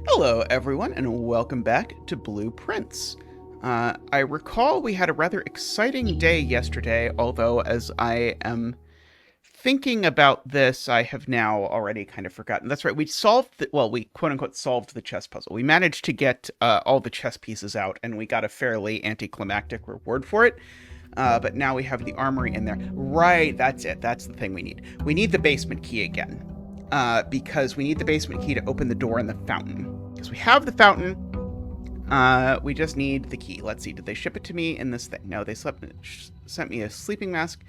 Hello, everyone, and welcome back to Blueprints. I recall we had a rather exciting day yesterday, although as I am thinking about this, I have now already kind of forgotten. That's right, we quote-unquote solved the chess puzzle. We managed to get all the chess pieces out, and we got a fairly anticlimactic reward for it. But now we have the armory in there. Right, that's it. That's the thing we need. We need the basement key again. Because we need the basement key to open the door in the fountain. Because we have the fountain, we just need the key. Let's see, did they ship it to me in this thing? No, they sent me a sleeping mask.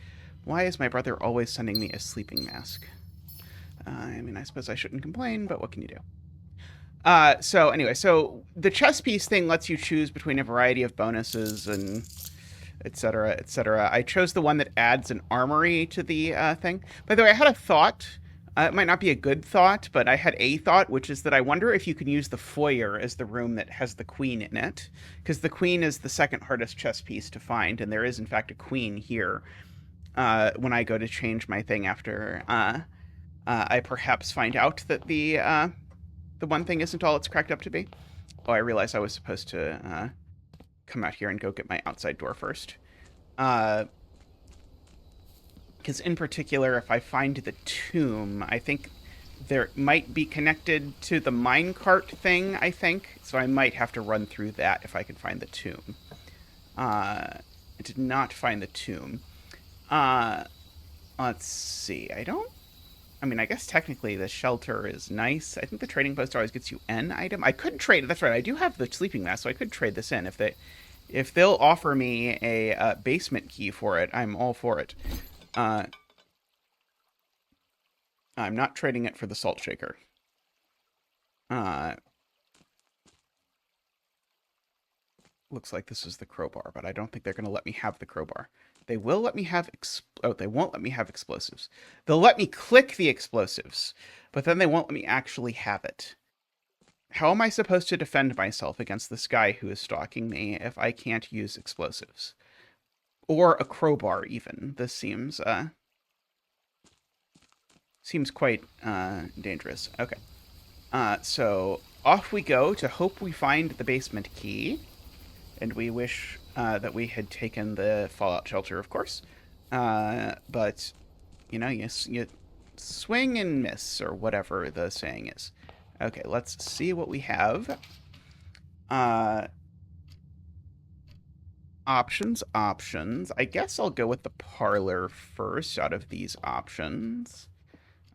Why is my brother always sending me a sleeping mask? I mean, I suppose I shouldn't complain, but what can you do? So anyway, so the chess piece thing lets you choose between a variety of bonuses and etc., etc. I chose the one that adds an armory to the thing. By the way, I had a thought. It might not be a good thought, but I had a thought, which is that I wonder if you can use the foyer as the room that has the queen in it, because the queen is the second hardest chess piece to find, and there is, in fact, a queen here. When I go to change my thing after I perhaps find out that the one thing isn't all it's cracked up to be. Oh, I realized I was supposed to come out here and go get my outside door first. Because in particular, if I find the tomb, I think there might be connected to the minecart thing, I think. So I might have to run through that if I can find the tomb. I did not find the tomb. Let's see. I mean, I guess technically the shelter is nice. I think the trading post always gets you an item. I could trade. That's right. I do have the sleeping mask, so I could trade this in. If they'll offer me a basement key for it, I'm all for it. I'm not trading it for the salt shaker. Looks like this is the crowbar, but I don't think they're going to let me have the crowbar. They will let me have they won't let me have explosives. They'll let me click the explosives, but then they won't let me actually have it. How am I supposed to defend myself against this guy who is stalking me if I can't use explosives? Or a crowbar, even. This seems quite dangerous. Okay. So off we go to hope we find the basement key. And we wish that we had taken the fallout shelter, of course. But, you know, you swing and miss, or whatever the saying is. Okay, let's see what we have. Options. I guess I'll go with the parlor first out of these options.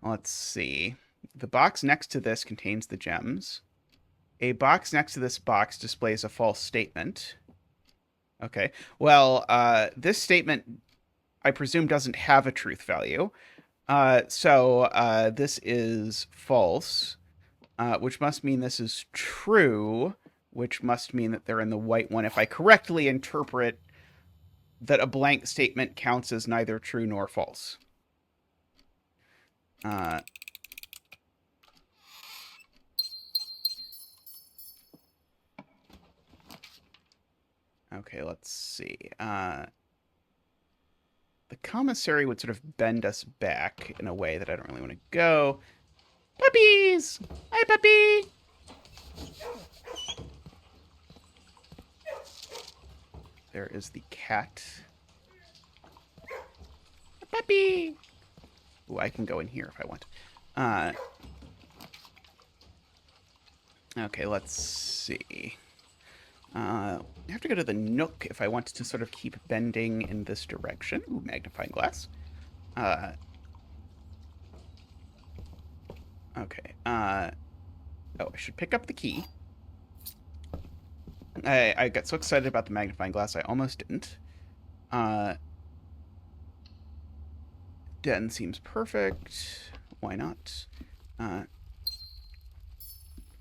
Let's see. The box next to this contains the gems. A box next to this box displays a false statement. Okay. Well, this statement, I presume, doesn't have a truth value. So this is false, which must mean this is true, which must mean that they're in the white one. If I correctly interpret that a blank statement counts as neither true nor false. Okay, let's see. The commissary would sort of bend us back in a way that I don't really want to go. Puppies! Hi, puppy! There is the cat. Puppy! Ooh, I can go in here if I want. Okay, let's see. I have to go to the nook if I want to sort of keep bending in this direction. Ooh, magnifying glass. Okay. Oh, I should pick up the key. I got so excited about the magnifying glass, I almost didn't. Den seems perfect. Why not? We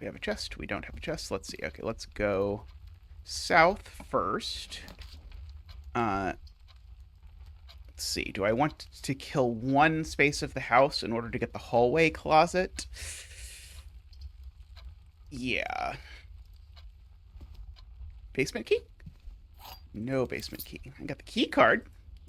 have a chest. We don't have a chest. Let's see. Okay, let's go south first. Let's see. Do I want to kill one space of the house in order to get the hallway closet? Yeah. Basement key? No basement key. I got the key card.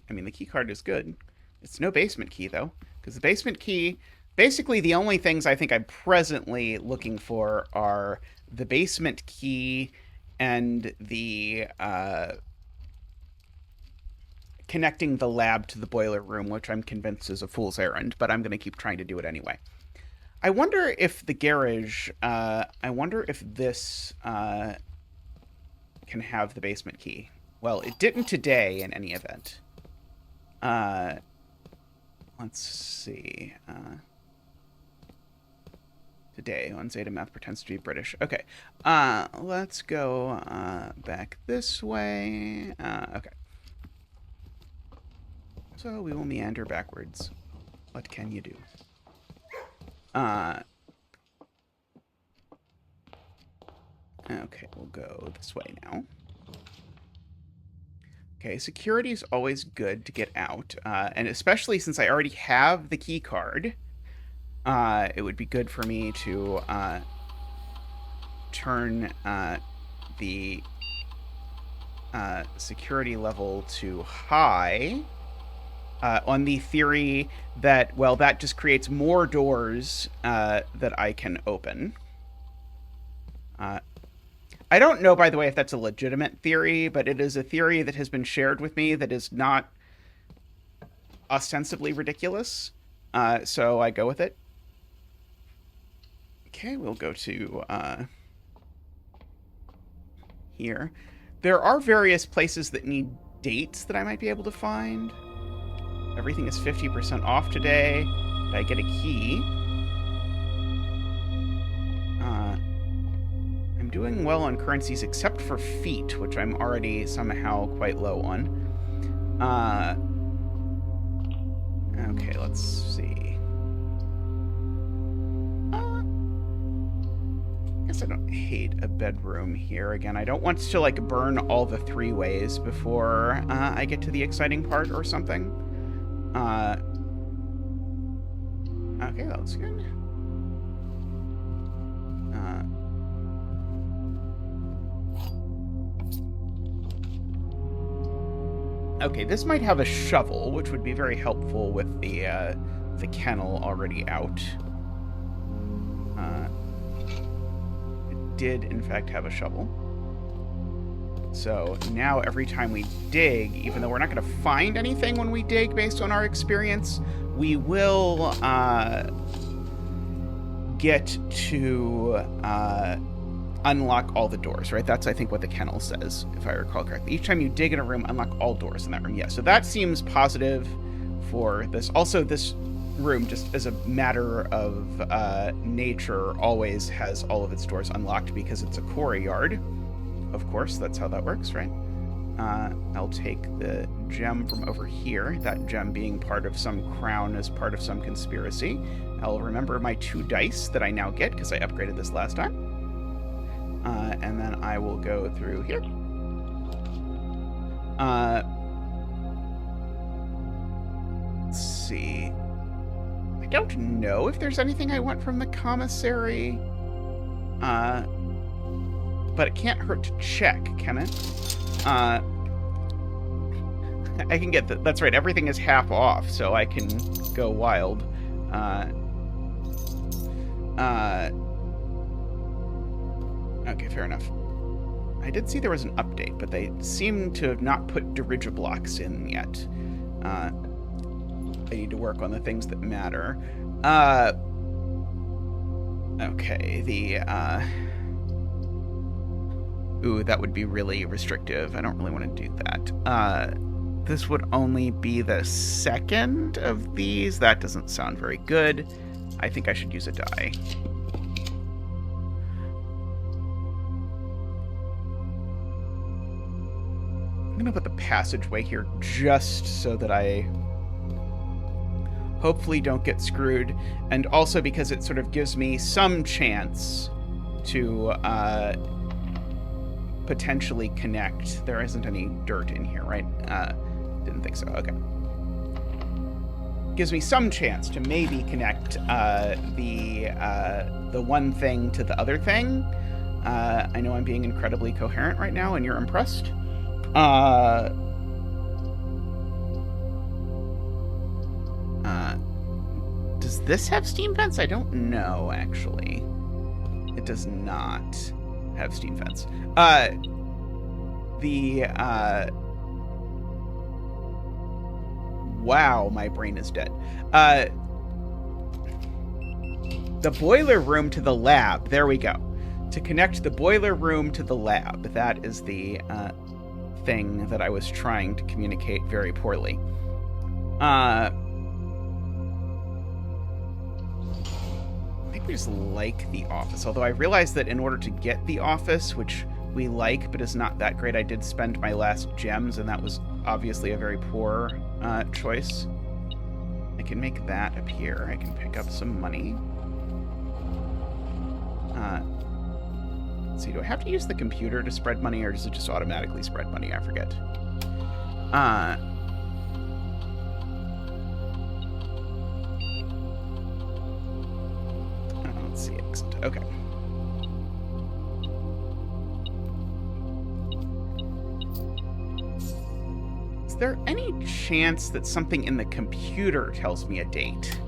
I mean, the key card is good. It's no basement key, though, because the basement key Basically, the only things I think I'm presently looking for are the basement key and the connecting the lab to the boiler room, which I'm convinced is a fool's errand, but I'm going to keep trying to do it anyway. I wonder if the garage, I wonder if this can have the basement key. Well, it didn't today in any event. Let's see. Today on zetamath pretends to be British. Okay. Let's go back this way. Okay. So we will meander backwards. What can you do? Okay, we'll go this way now. Okay, security is always good to get out, and especially since I already have the key card, it would be good for me to turn the security level to high, on the theory that, well, that just creates more doors that I can open. I don't know, by the way, if that's a legitimate theory, but it is a theory that has been shared with me that is not ostensibly ridiculous. So I go with it. Okay, we'll go to here. There are various places that need dates that I might be able to find. Everything is 50% off today. Did I get a key? I'm doing well on currencies except for feet, which I'm already somehow quite low on. Okay, let's see. I guess I don't hate a bedroom here. Again, I don't want to, like, burn all the 3 ways before I get to the exciting part or something. Okay, that looks good. Okay, this might have a shovel, which would be very helpful with the kennel already out. It did, in fact, have a shovel. So now every time we dig, even though we're not going to find anything when we dig based on our experience, we will get to unlock all the doors, right? That's, I think, what the kennel says, if I recall correctly. Each time you dig in a room, unlock all doors in that room. Yeah, so that seems positive for this. Also, this room, just as a matter of nature, always has all of its doors unlocked because it's a quarry yard. Of course, that's how that works, right? I'll take the gem from over here, that gem being part of some crown as part of some conspiracy. I'll remember my 2 dice that I now get because I upgraded this last time. And then I will go through here. Let's see. I don't know if there's anything I want from the commissary. But it can't hurt to check, can it? I can get that's right, everything is half off, so I can go wild. Okay, fair enough. I did see there was an update, but they seem to have not put dirigiblocks in yet. They need to work on the things that matter. Okay, the, ooh, that would be really restrictive. I don't really want to do that. This would only be the second of these. That doesn't sound very good. I think I should use a die. I'm going to put the passageway here just so that I hopefully don't get screwed, and also because it sort of gives me some chance to potentially connect. There isn't any dirt in here, right? Didn't think so. Okay. Gives me some chance to maybe connect the one thing to the other thing. I know I'm being incredibly coherent right now, and you're impressed. Does this have steam vents? I don't know, actually. It does not have steam vents. Wow, my brain is dead. The boiler room to the lab. There we go. To connect the boiler room to the lab. That is the thing that I was trying to communicate very poorly. I think we just like the office. Although I realized that in order to get the office, which we like but is not that great, I did spend my last gems, and that was obviously a very poor choice. I can make that appear. I can pick up some money. Let's see, do I have to use the computer to spread money, or does it just automatically spread money? I forget. Let's see, exit. Okay. Is there any chance that something in the computer tells me a date?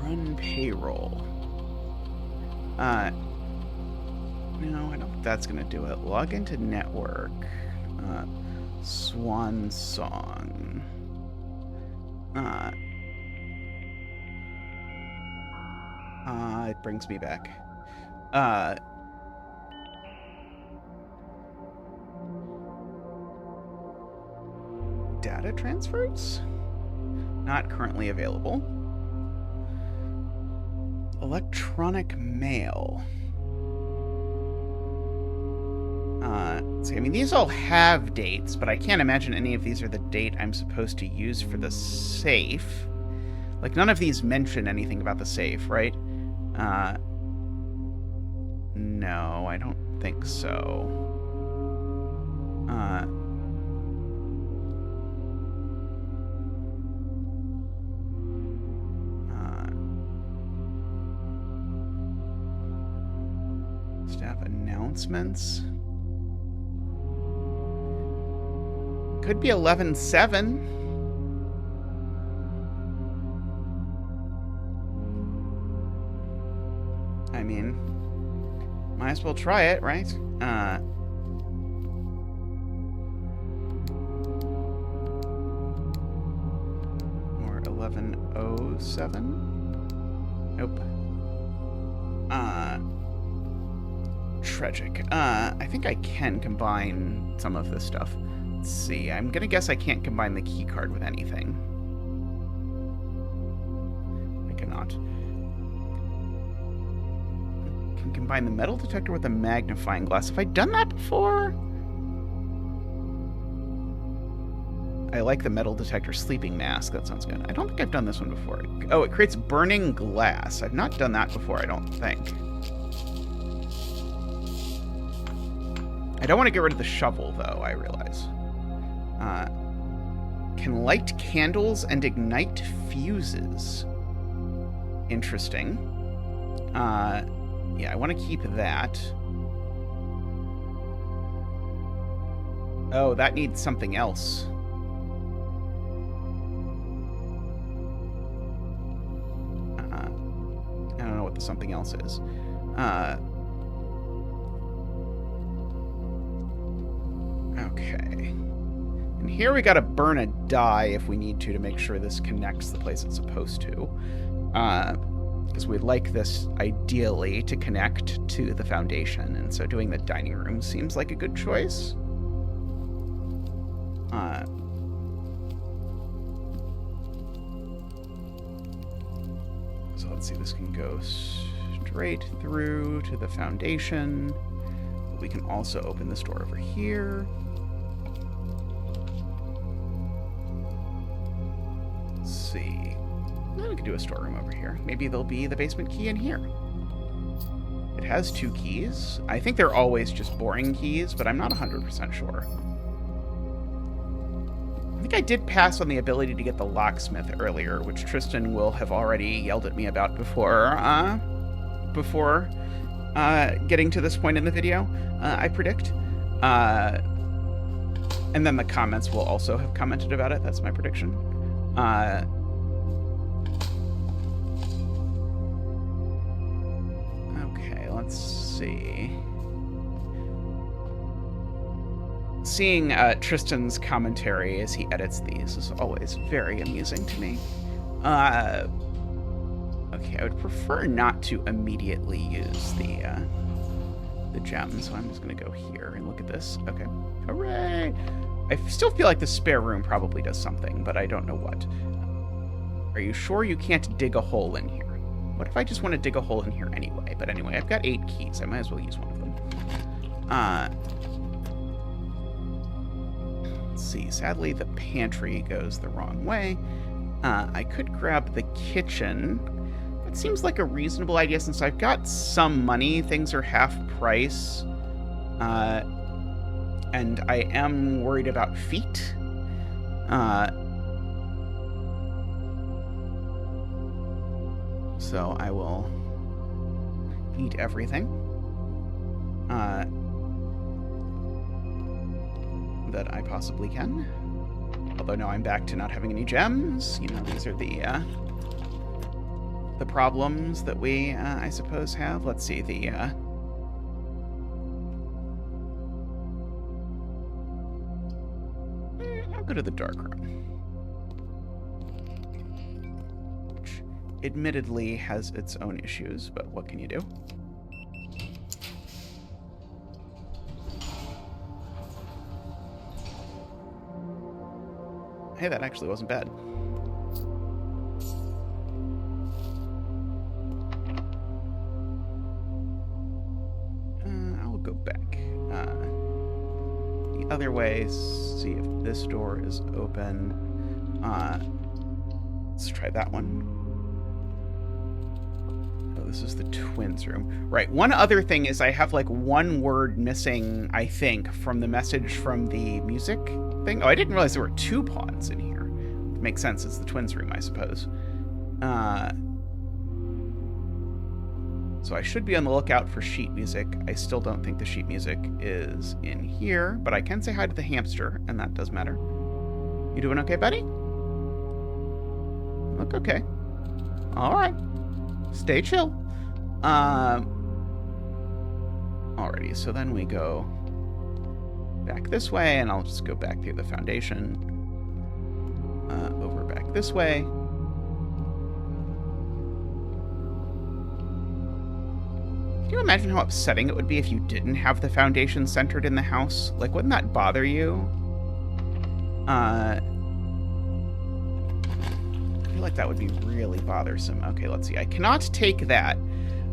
Run payroll. No, I don't think that's going to do it. Log into network. Swan song. It brings me back. Data transfers? Not currently available. Electronic mail. See, I mean, these all have dates, but I can't imagine any of these are the date I'm supposed to use for the safe. Like, none of these mention anything about the safe, right? No, I don't think so. Staff announcements. Could be 11/7. I mean, might as well try it, right? Or 11:07. Nope. Tragic. I think I can combine some of this stuff. Let's see. I'm gonna guess I can't combine the key card with anything. I cannot. Can combine the metal detector with a magnifying glass. Have I done that before? I like the metal detector sleeping mask. That sounds good. I don't think I've done this one before. Oh, it creates burning glass. I've not done that before, I don't think. I don't want to get rid of the shovel, though, I realize. Can light candles and ignite fuses. Interesting. Yeah, I want to keep that. Oh, that needs something else. I don't know what the something else is. Okay. And here we gotta burn a die if we need to make sure this connects the place it's supposed to. Because we'd like this, ideally, to connect to the foundation, and so doing the dining room seems like a good choice. So let's see, this can go straight through to the foundation. We can also open this door over here. Let's see. Then we can do a storeroom over here. Maybe there'll be the basement key in here. It has 2 keys. I think they're always just boring keys, but I'm not 100% sure. I think I did pass on the ability to get the locksmith earlier, which Tristan will have already yelled at me about before getting to this point in the video, I predict. And then the comments will also have commented about it. That's my prediction. Okay, let's see. Seeing Tristan's commentary as he edits these is always very amusing to me. Okay, I would prefer not to immediately use the gem, so I'm just going to go here and look at this. Okay, hooray! I still feel like the spare room probably does something, but I don't know what. Are you sure you can't dig a hole in here? What if I just want to dig a hole in here anyway? But anyway, I've got 8 keys. I might as well use one of them. Let's see. Sadly, the pantry goes the wrong way. I could grab the kitchen. That seems like a reasonable idea since I've got some money. Things are half price. And I am worried about feet. So I will eat everything that I possibly can. Although now I'm back to not having any gems. You know, these are the problems that we, I suppose, have. Let's see, I'll go to the dark room. Which admittedly has its own issues, but what can you do? Hey, that actually wasn't bad. I'll go back. The other way, see if this door is open. Let's try that one. Oh, this is the twins' room. Right, one other thing is I have like one word missing, I think, from the message from the music thing. Oh, I didn't realize there were 2 pawns in here. It makes sense, it's the twins' room, I suppose. So I should be on the lookout for sheet music. I still don't think the sheet music is in here, but I can say hi to the hamster, and that does matter. You doing okay, buddy? Look okay. All right. Stay chill. Alrighty, so then we go back this way, and I'll just go back through the foundation. Over back this way. Can you imagine how upsetting it would be if you didn't have the foundation centered in the house? Like, wouldn't that bother you? I feel like that would be really bothersome. Okay, let's see. I cannot take that.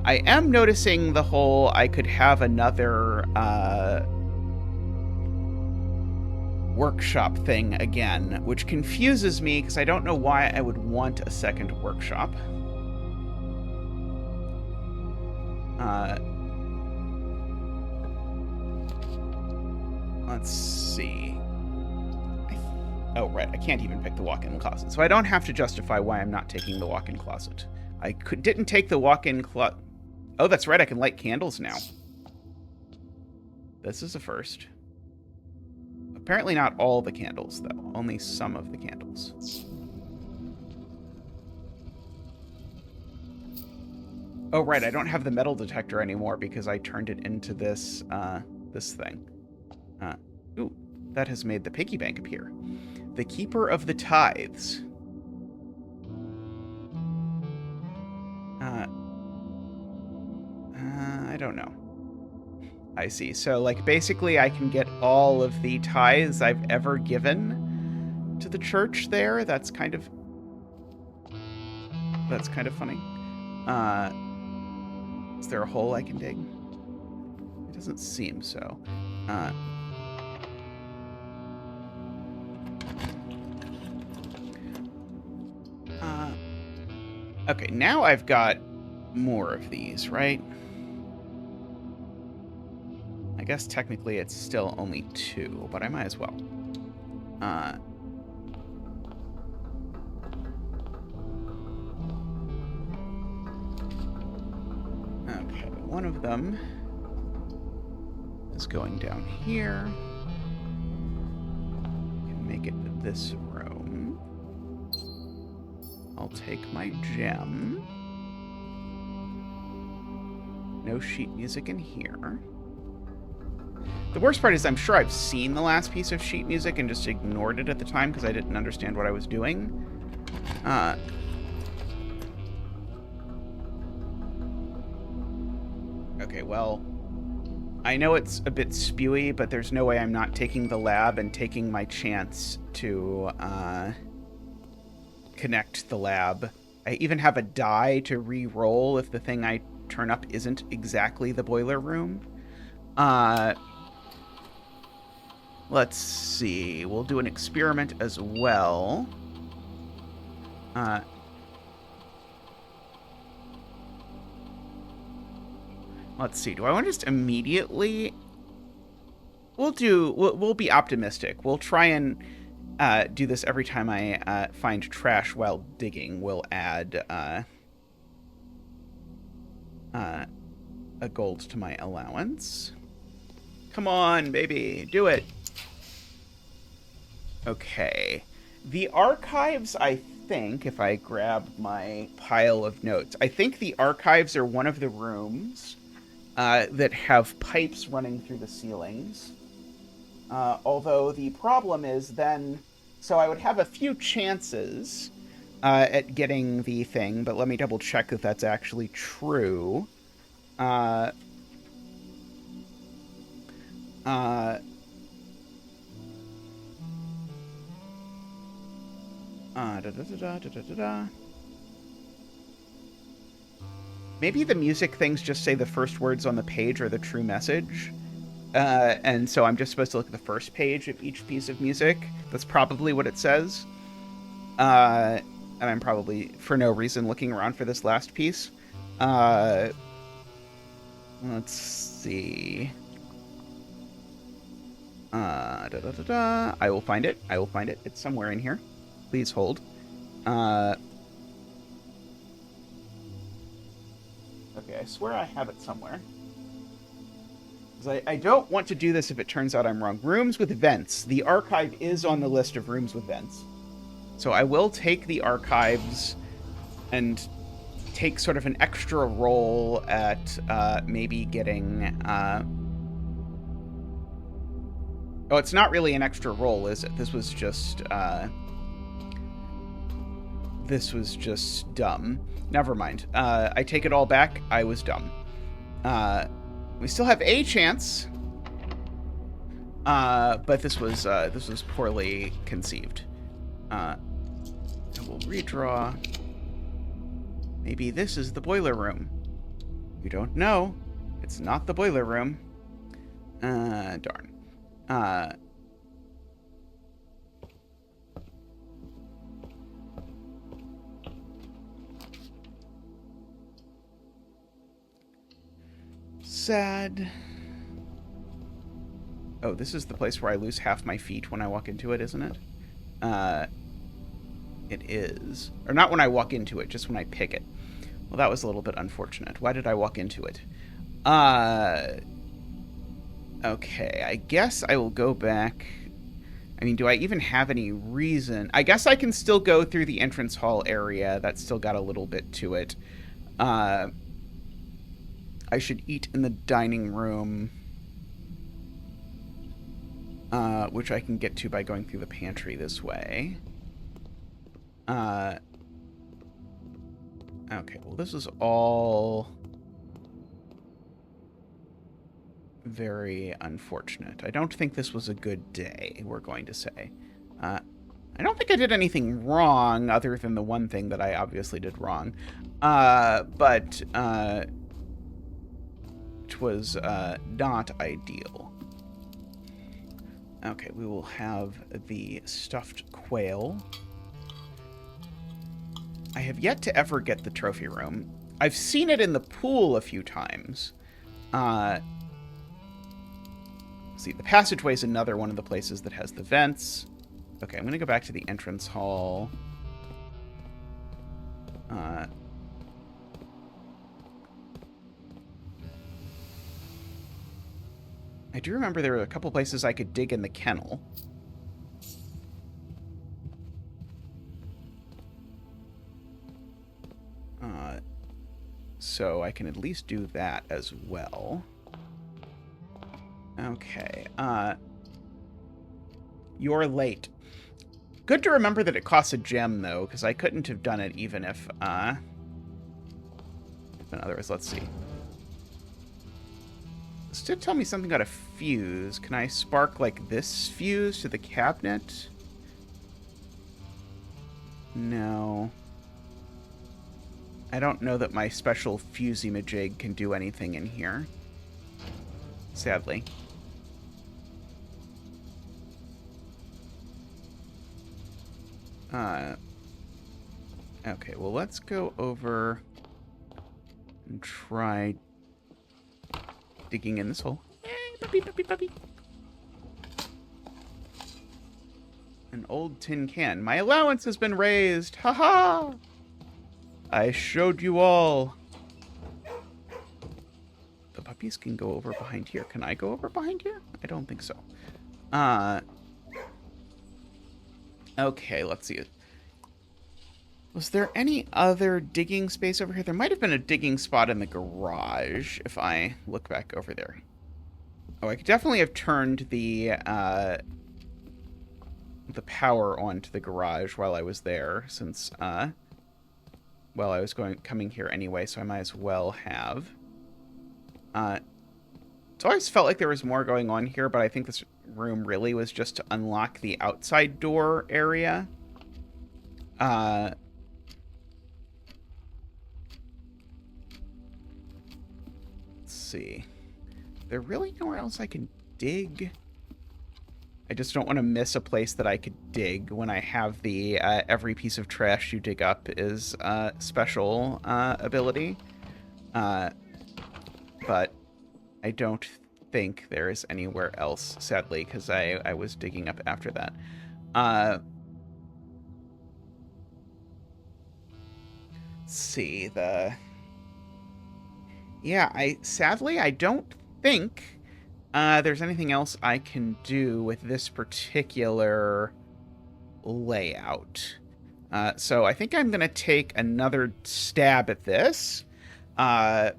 I am noticing the whole I could have another workshop thing again, which confuses me because I don't know why I would want a second workshop. Let's see. Oh, right. I can't even pick the walk-in closet. So I don't have to justify why I'm not taking the walk-in closet. I didn't take the walk-in closet. Oh, that's right. I can light candles now. This is a first. Apparently not all the candles, though. Only some of the candles. Oh, right. I don't have the metal detector anymore because I turned it into this, this thing. Ooh, that has made the piggy bank appear. The Keeper of the Tithes. I don't know. I see. So, like, basically I can get all of the tithes I've ever given to the church there. That's kind of funny. Is there a hole I can dig? It doesn't seem so. Okay, now I've got more of these, right? I guess technically it's still only 2, but I might as well. Okay, one of them is going down here. make it this room. I'll take my gem. No sheet music in here. The worst part is I'm sure I've seen the last piece of sheet music and just ignored it at the time because I didn't understand what I was doing. Okay, well, I know it's a bit spewy, but there's no way I'm not taking the lab and taking my chance to connect the lab. I even have a die to re-roll if the thing I turn up isn't exactly the boiler room. Let's see. We'll do an experiment as well. Let's see. Do I want to just immediately... We'll be optimistic. We'll try and do this every time I find trash while digging. We'll add a gold to my allowance. Come on, baby. Do it. Okay. The archives, I think, if I grab my pile of notes, I think the archives are one of the rooms that have pipes running through the ceilings. Although the problem is then... So I would have a few chances at getting the thing, but let me double check that that's actually true. Maybe the music things just say the first words on the page are the true message. And so I'm just supposed to look at the first page of each piece of music. That's probably what it says. And I'm probably, for no reason, looking around for this last piece. Let's see. I will find it. I will find it. It's somewhere in here. Please hold. Okay, I swear I have it somewhere. I don't want to do this if it turns out I'm wrong. Rooms with vents. The archive is on the list of rooms with vents. So I will take the archives and take sort of an extra roll at maybe getting... Oh, it's not really an extra roll, is it? This was just... This was just dumb. Never mind. I take it all back. I was dumb. We still have a chance, but this was poorly conceived. And we'll redraw. Maybe this is the boiler room. We don't know. It's not the boiler room. Darn. Sad. Oh, this is the place where I lose half my feet when I walk into it, isn't it? It is. Or not when I walk into it, just when I pick it. Well, that was a little bit unfortunate. Why did I walk into it? Okay, I guess I will go back. I mean, do I even have any reason? I guess I can still go through the entrance hall area. That's still got a little bit to it. I should eat in the dining room, which I can get to by going through the pantry this way. Okay, well, this is all very unfortunate. I don't think this was a good day, we're going to say. I don't think I did anything wrong, other than the one thing that I obviously did wrong. But which was not ideal. Okay, we will have the stuffed quail. I have yet to ever get the trophy room. I've seen it in the pool a few times. See, the passageway is another one of the places that has the vents. Okay, I'm going to go back to the entrance hall. I do remember there were a couple places I could dig in the kennel. So I can at least do that as well. Okay. You're late. Good to remember that it costs a gem, though, because I couldn't have done it even if, otherwise, let's see. This did tell me something about a fuse. Can I spark, like, this fuse to the cabinet? No. I don't know that my special fusey-majig can do anything in here. Sadly. Okay, well, let's go over and try digging in this hole. Hey, puppy, puppy, puppy. An old tin can. My allowance has been raised. Ha-ha! I showed you all. The puppies can go over behind here. Can I go over behind here? I don't think so. Okay, let's see. Was there any other digging space over here? There might have been a digging spot in the garage, if I look back over there. Oh, I could definitely have turned the power on to the garage while I was there, since, well, I was coming here anyway, so I might as well have. It's always felt like there was more going on here, but I think this room really was just to unlock the outside door area. Let's see. There really nowhere else I can dig? I just don't want to miss a place that I could dig when I have the every piece of trash you dig up is special ability. But I don't think there is anywhere else, sadly, because I was digging up after that. Let's see, yeah, sadly, I don't think there's anything else I can do with this particular layout. So I think I'm going to take another stab at this. I'm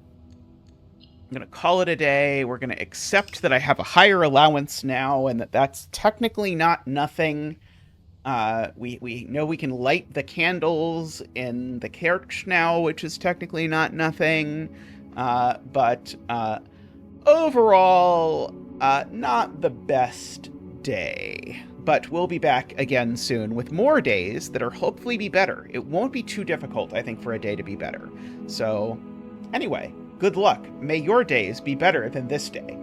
going to call it a day. We're going to accept that I have a higher allowance now and that that's technically not nothing. We know we can light the candles in the church now, which is technically not nothing. But overall, not the best day. But we'll be back again soon with more days that are hopefully be better. It won't be too difficult, I think, for a day to be better. So, anyway, good luck. May your days be better than this day.